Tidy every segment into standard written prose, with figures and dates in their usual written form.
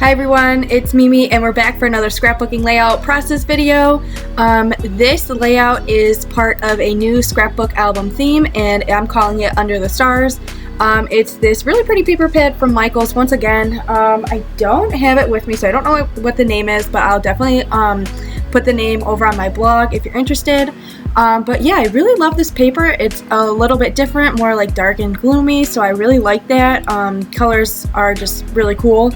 Hi everyone, it's Mimi and we're back for another scrapbooking layout process video. This layout is part of a new scrapbook album theme and I'm calling it Under the Stars. It's this really pretty paper pad from Michaels. Once again, I don't have it with me, so I don't know what the name is, but I'll definitely put the name over on my blog if you're interested. But yeah, I really love this paper. It's a little bit different, more like dark and gloomy, so I really like that. Colors are just really cool.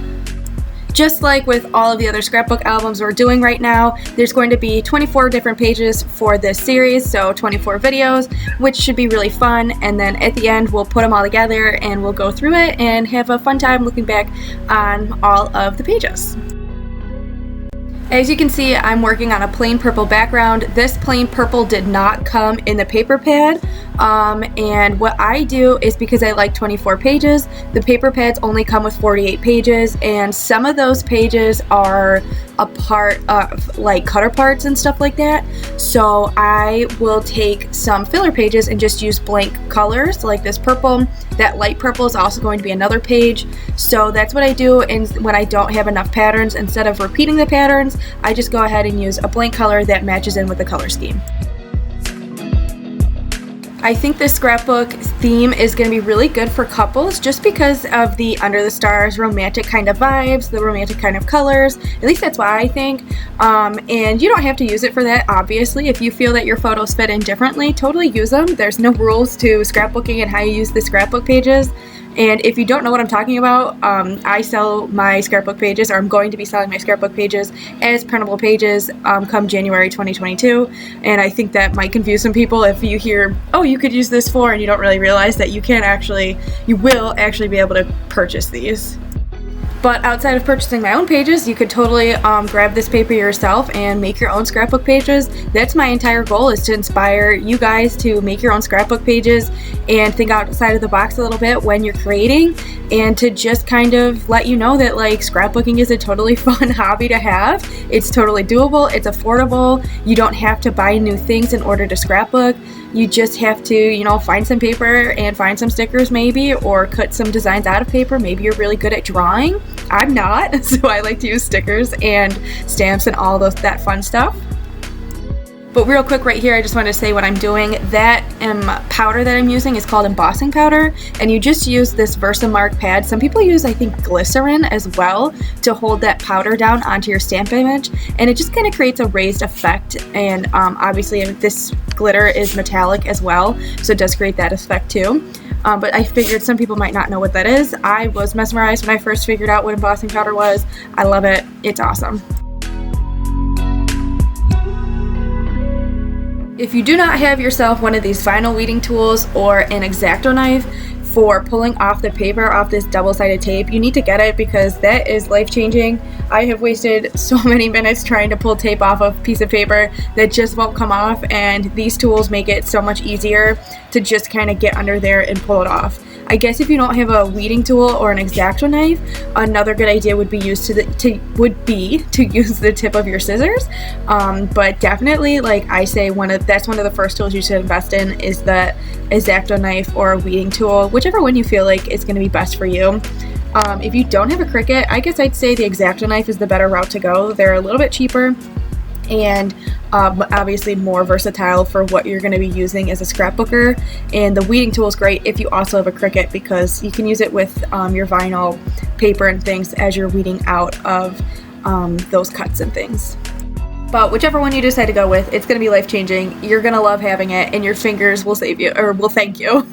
Just like with all of the other scrapbook albums we're doing right now, there's going to be 24 different pages for this series, so 24 videos, which should be really fun. And then at the end, we'll put them all together and we'll go through it and have a fun time looking back on all of the pages. As you can see, I'm working on a plain purple background. This plain purple did not come in the paper pad. And what I do is, because I like 24 pages, the paper pads only come with 48 pages, and some of those pages are a part of like cutter parts and stuff like that. So I will take some filler pages and just use blank colors like this purple. That light purple is also going to be another page. So that's what I do, and when I don't have enough patterns, instead of repeating the patterns, I just go ahead and use a blank color that matches in with the color scheme. I think this scrapbook theme is going to be really good for couples just because of the Under the Stars romantic kind of vibes, the romantic kind of colors. At least that's what I think. And you don't have to use it for that, obviously. If you feel that your photos fit in differently, totally use them. There's no rules to scrapbooking and how you use the scrapbook pages. And if you don't know what I'm talking about, I sell my scrapbook pages, or I'm going to be selling my scrapbook pages as printable pages come January 2022. And I think that might confuse some people if you hear, oh, you could use this for, and you don't really realize that you will actually be able to purchase these. But outside of purchasing my own pages, you could totally grab this paper yourself and make your own scrapbook pages. That's my entire goal, is to inspire you guys to make your own scrapbook pages and think outside of the box a little bit when you're creating, and to just kind of let you know that like scrapbooking is a totally fun hobby to have. It's totally doable, it's affordable, you don't have to buy new things in order to scrapbook. You just have to, find some paper and find some stickers maybe, or cut some designs out of paper. Maybe you're really good at drawing. I'm not, so I like to use stickers and stamps and all that fun stuff. But real quick right here, I just wanted to say what I'm doing. That powder that I'm using is called embossing powder, and you just use this Versamark pad. Some people use, I think, glycerin as well to hold that powder down onto your stamp image, and it just kind of creates a raised effect. And obviously this glitter is metallic as well, so it does create that effect too. But I figured some people might not know what that is. I was mesmerized when I first figured out what embossing powder was. I love it. It's awesome. If you do not have yourself one of these vinyl weeding tools or an X-Acto knife for pulling off the paper off this double-sided tape, you need to get it, because that is life-changing. I have wasted so many minutes trying to pull tape off a piece of paper that just won't come off, and these tools make it so much easier to just kind of get under there and pull it off. I guess if you don't have a weeding tool or an X-Acto knife, another good idea would be to use the tip of your scissors. But definitely, like I say, that's one of the first tools you should invest in, is the X-Acto knife or a weeding tool, whichever one you feel like is going to be best for you. If you don't have a Cricut, I guess I'd say the X-Acto knife is the better route to go. They're a little bit cheaper and obviously more versatile for what you're going to be using as a scrapbooker. And the weeding tool is great if you also have a Cricut, because you can use it with your vinyl paper and things as you're weeding out of those cuts and things. But whichever one you decide to go with, it's going to be life-changing. You're going to love having it, and your fingers will save you, or will thank you.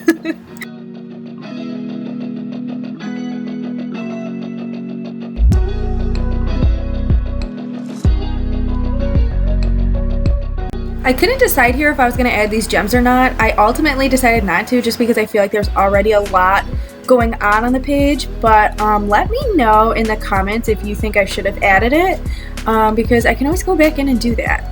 I couldn't decide here if I was going to add these gems or not. I ultimately decided not to, just because I feel like there's already a lot going on the page. But let me know in the comments if you think I should have added it, because I can always go back in and do that.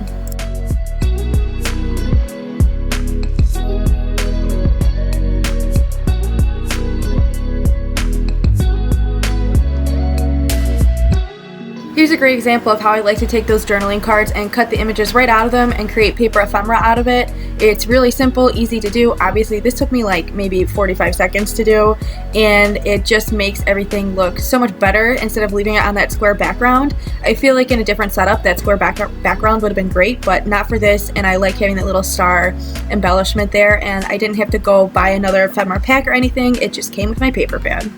Here's a great example of how I like to take those journaling cards and cut the images right out of them and create paper ephemera out of it. It's really simple, easy to do. Obviously, this took me like maybe 45 seconds to do, and it just makes everything look so much better instead of leaving it on that square background. I feel like in a different setup, that square background would have been great, but not for this, and I like having that little star embellishment there, and I didn't have to go buy another ephemera pack or anything. It just came with my paper pad.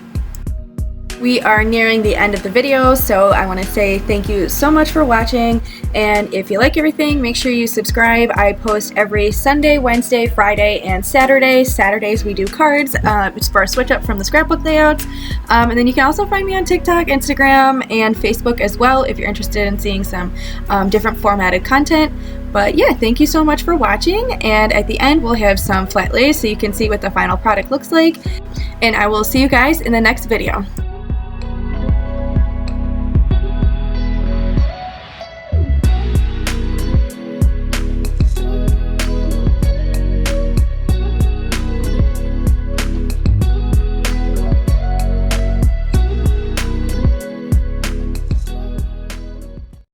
We are nearing the end of the video, so I want to say thank you so much for watching, and if you like everything, make sure you subscribe. I post every Sunday, Wednesday, Friday, and Saturday. Saturdays we do cards, it's for a switch up from the scrapbook layouts, and then you can also find me on TikTok, Instagram, and Facebook as well if you're interested in seeing some different formatted content. But yeah, thank you so much for watching, and at the end we'll have some flat lays so you can see what the final product looks like, and I will see you guys in the next video.